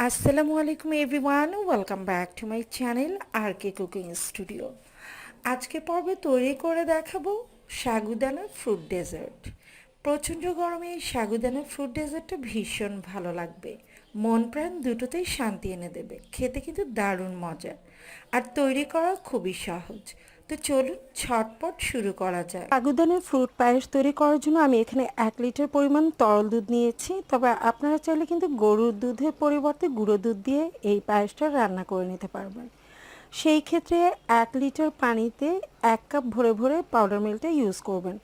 আসসালামু আলাইকুম everyone, welcome back to my channel আর কে কুকিং স্টুডিও। আজকে পর্বে তৈরি করে দেখাবো সাগুদানা ফ্রুট ডেজার্ট। প্রচণ্ড গরমে এই সাগুদানা ফ্রুট ডেজার্টটা ভীষণ ভালো লাগবে, মন প্রাণ দুটোতেই শান্তি এনে দেবে। খেতে কিন্তু দারুণ মজা আর তৈরি করা খুবই সহজ। তো চলুন ঝটপট শুরু করা যায়। সাগুদানার ফ্রুট পায়েস তৈরি করার জন্য আমি এখানে 1 লিটার পরিমাণ তরল দুধ নিয়েছি। তবে আপনারা চাইলে কিন্তু গরুর দুধের পরিবর্তে গুঁড়ো দুধ দিয়ে এই পায়েসটা রান্না করে নিতে পারবেন। সেই ক্ষেত্রে 1 লিটার পানিতে 1 কাপ ভরে ভরে পাউডার মিল্কটা ইউজ করবেন।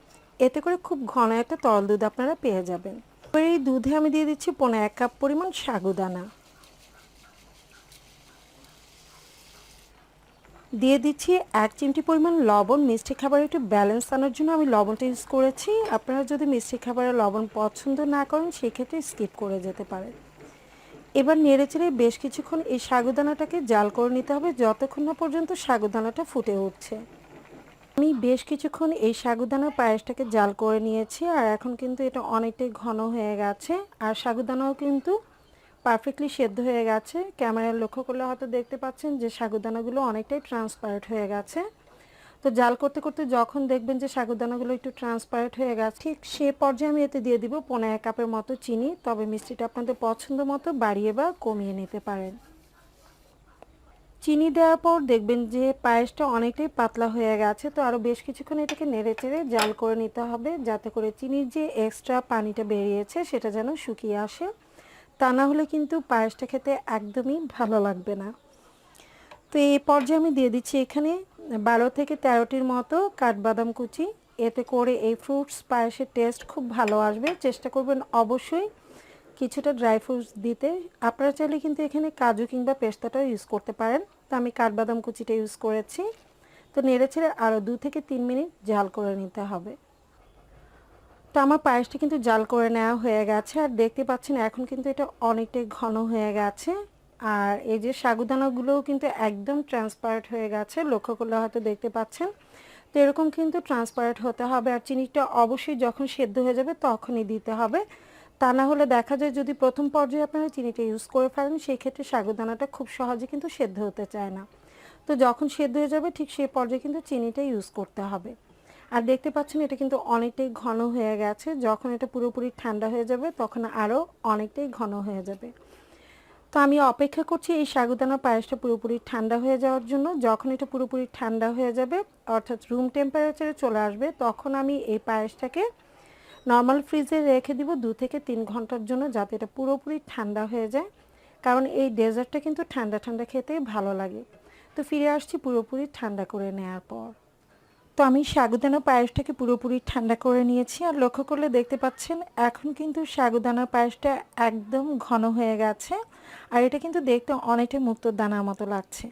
এতে করে খুব ঘন একটা তরল দুধ আপনারা পেয়ে যাবেন। এবার এই দুধে আমি দিয়ে দিচ্ছি 1/4 কাপ পরিমাণ সাগুদানা, দিয়ে দিচ্ছি 1 চিমটি পরিমাণ লবণ। মিষ্টি খাবারের একটু ব্যালেন্স আনার জন্য আমি লবণটা ইউজ করেছি। আপনারা যদি মিষ্টি খাবারে লবণ পছন্দ না করেন সেক্ষেত্রে স্কিপ করে যেতে পারেন। এবার নেড়েচেড়ে বেশ কিছুক্ষণ এই সাগুদানাটাকে জাল করে নিতে হবে, যতক্ষণ না পর্যন্ত সাগুদানাটা ফুটে উঠছে। আমি বেশ কিছুক্ষণ এই সাগুদানার পায়েসটাকে জাল করে নিয়েছি আর এখন কিন্তু এটা অনেকটাই ঘন হয়ে গেছে আর সাগুদানাও কিন্তু পারফেক্টলি সেদ্ধ হয়ে গেছে। ক্যামেরায় লক্ষ্য করলে হয়তো দেখতে পাচ্ছেন যে সাগুদানাগুলো অনেকটাই ট্রান্সপারেন্ট হয়ে গেছে। তো জাল করতে করতে যখন দেখবেন যে সাগুদানাগুলো একটু ট্রান্সপারেন্ট হয়ে গেছে, ঠিক সে পর্যায়ে আমি এতে দিয়ে দিব 1/4 কাপের মতো চিনি। তবে মিষ্টিটা আপনাদের পছন্দ মতো বাড়িয়ে বা কমিয়ে নিতে পারেন। চিনি দেওয়ার পর দেখবেন যে পায়েসটা অনেকটাই পাতলা হয়ে গেছে। তো আরও বেশ কিছুক্ষণ এটাকে নেড়েচেড়ে জাল করে নিতে হবে, যাতে করে চিনির যে এক্সট্রা পানিটা বেরিয়েছে সেটা যেন শুকিয়ে আসে। তা না হলে কিন্তু পায়েসটা খেতে একদমই ভালো লাগবে না। তো এই পর্যায়ে আমি দিয়ে দিচ্ছি এখানে 12 থেকে 13টির মতো কাঠবাদাম কুচি। এতে করে এই ফ্রুটস পায়েসের টেস্ট খুব ভালো আসবে। চেষ্টা করবেন অবশ্যই কিছুটা ড্রাই ফ্রুটস দিতে। আপনারা চাইলে কিন্তু এখানে কাজু কিংবা পেস্তাটাও ইউজ করতে পারেন। তো আমি কাঠবাদাম কুচিটা ইউজ করেছি। তো নেড়েচেড়ে আরও 2 থেকে 3 মিনিট জাল করে নিতে হবে। তো আমার পায়েসটা কিন্তু জাল করে নেওয়া হয়ে গেছে আর দেখতে পাচ্ছেন এখন কিন্তু এটা অনেকটাই ঘন হয়ে গেছে। আর এই যে সাগুদানাগুলোও কিন্তু একদম ট্রান্সপারেন্ট হয়ে গেছে, লক্ষ্য করলে হয়তো দেখতে পাচ্ছেন। তো এরকম কিন্তু ট্রান্সপারেন্ট হতে হবে আর চিনিটা অবশ্যই যখন সেদ্ধ হয়ে যাবে তখনই দিতে হবে। তা না হলে দেখা যায় যদি প্রথম পর্যায়ে আপনারা চিনিটা ইউজ করে ফেলেন সেই ক্ষেত্রে সাগুদানাটা খুব সহজে কিন্তু সেদ্ধ হতে চায় না। তো যখন সেদ্ধ হয়ে যাবে ঠিক সেই পর্যায়ে কিন্তু চিনিটা ইউজ করতে হবে। আর দেখতে পাচ্ছেন এটা কিন্তু অনেকটাই ঘন হয়ে গেছে। যখন এটা পুরোপুরি ঠান্ডা হয়ে যাবে তখন আরও অনেকটাই ঘন হয়ে যাবে। তো আমি অপেক্ষা করছি এই সাগুদানা পায়েসটা পুরোপুরি ঠান্ডা হয়ে যাওয়ার জন্য। যখন এটা পুরোপুরি ঠান্ডা হয়ে যাবে অর্থাৎ রুম টেম্পারেচারে চলে আসবে তখন আমি এই পায়েসটাকে নর্মাল ফ্রিজে রেখে দিব 2 থেকে 3 ঘন্টার জন্য, যাতে এটা পুরোপুরি ঠান্ডা হয়ে যায়। কারণ এই ডেজার্টটা কিন্তু ঠান্ডা ঠান্ডা খেতে ভালো লাগে। তো ফিরে আসছি পুরোপুরি ঠান্ডা করে নেওয়ার পর। তো আমি সাগুদানা পায়েসটাকে পুরোপুরি ঠান্ডা করে নিয়েছি আর লক্ষ্য করলে দেখতে পাচ্ছেন এখন কিন্তু সাগুদানার পায়েসটা একদম ঘন হয়ে গেছে আর এটা কিন্তু দেখতে অনেকটা মুক্তোর দানার মতো লাগছে।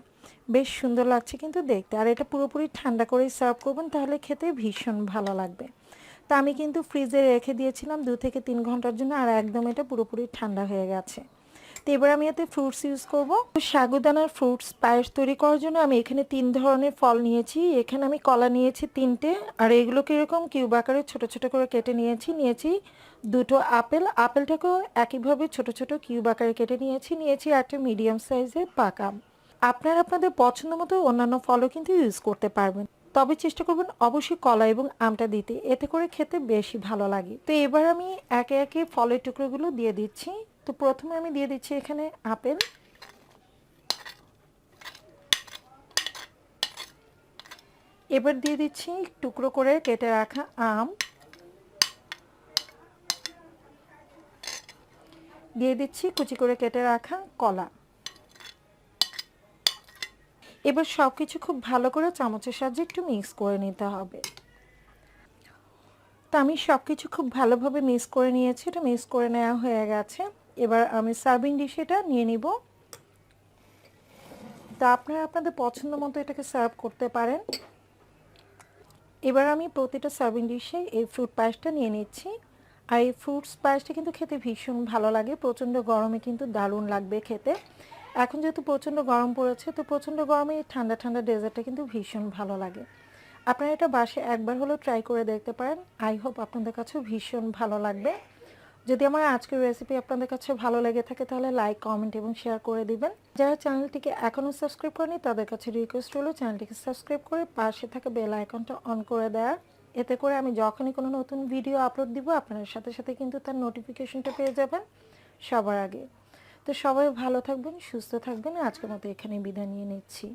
বেশ সুন্দর লাগছে কিন্তু দেখতে। আর এটা পুরোপুরি ঠান্ডা করেই সার্ভ করবেন, তাহলে খেতে ভীষণ ভালো লাগবে। তো আমি কিন্তু ফ্রিজে রেখে দিয়েছিলাম 2 থেকে 3 ঘন্টার জন্য আর একদম এটা পুরোপুরি ঠান্ডা হয়ে গেছে। তো এবার আমি এতে ফ্রুটস ইউজ করব। সাগুদানার ফ্রুটস পায়েস তৈরি করার জন্য আমি এখানে 3 ধরনের ফল নিয়েছি। এখানে আমি কলা নিয়েছি 3টে আর এগুলোকে এরকম কিউব আকারে ছোট ছোট করে কেটে নিয়েছি 2টো আপেল। আপেলটাকেও একইভাবে ছোট ছোট কিউব আকারে কেটে নিয়েছি একটা মিডিয়াম সাইজের পাকা আম। আপনারা আপনাদের পছন্দ মতো অন্যান্য ফলও কিন্তু ইউজ করতে পারবেন। তবে চেষ্টা করবেন অবশ্যই কলা এবং আমটা দিতে, এতে করে খেতে বেশি ভালো লাগে। তো এবার আমি একে একে ফলের টুকরোগুলো দিয়ে দিচ্ছি। তো প্রথমে আমি দিয়ে দিচ্ছি এখানে আপেল, এবার দিয়ে দিচ্ছি টুকরো করে কেটে রাখা আম, দিয়ে দিচ্ছি কুচি করে কেটে রাখা কলা। এবার সব কিছু খুব ভালো করে চামচের সাহায্যে একটু মিক্স করে নিতে হবে। তো আমি সব কিছু খুব ভালোভাবে মিক্স করে নিয়েছি, এটা মিক্স করে নেওয়া হয়ে গেছে। এবার আমি সার্ভিং ডিশে এটা নিয়ে নিব। তো আপনারা আপনাদের পছন্দ মতো এটাকে সার্ভ করতে পারেন। এবার আমি প্রতিটা সার্ভিং ডিশে এই ফ্রুট পায়েসটা নিয়ে নিচ্ছি। আর এই ফ্রুটস পায়েসটা কিন্তু খেতে ভীষণ ভালো লাগে, প্রচণ্ড গরমে কিন্তু দারুণ লাগবে খেতে। এখন যেহেতু প্রচণ্ড গরম পড়েছে তো প্রচণ্ড গরমে এই ঠান্ডা ঠান্ডা ডেজার্টটা কিন্তু ভীষণ ভালো লাগে। আপনারা এটা বাসায় একবার হলেও ট্রাই করে দেখতে পারেন। আই হোপ আপনাদের কাছেও ভীষণ ভালো লাগবে। যদি আমার আজকের রেসিপি আপনাদের কাছে ভালো লেগে থাকে তাহলে লাইক, কমেন্ট এবং শেয়ার করে দিবেন। যারা চ্যানেলটিকে এখনও সাবস্ক্রাইব করেনি তাদের কাছে রিকোয়েস্ট হলো চ্যানেলটিকে সাবস্ক্রাইব করে পাশে থাকা বেল আইকনটা অন করে দেওয়ার। এতে করে আমি যখনই কোনো নতুন ভিডিও আপলোড দিব আপনার সাথে সাথে কিন্তু তার নোটিফিকেশনটা পেয়ে যাবেন সবার আগে। তো সবাই ভালো থাকবেন, সুস্থ থাকবেন। আজকের মতো এখানে বিদায় নিয়ে নিচ্ছি।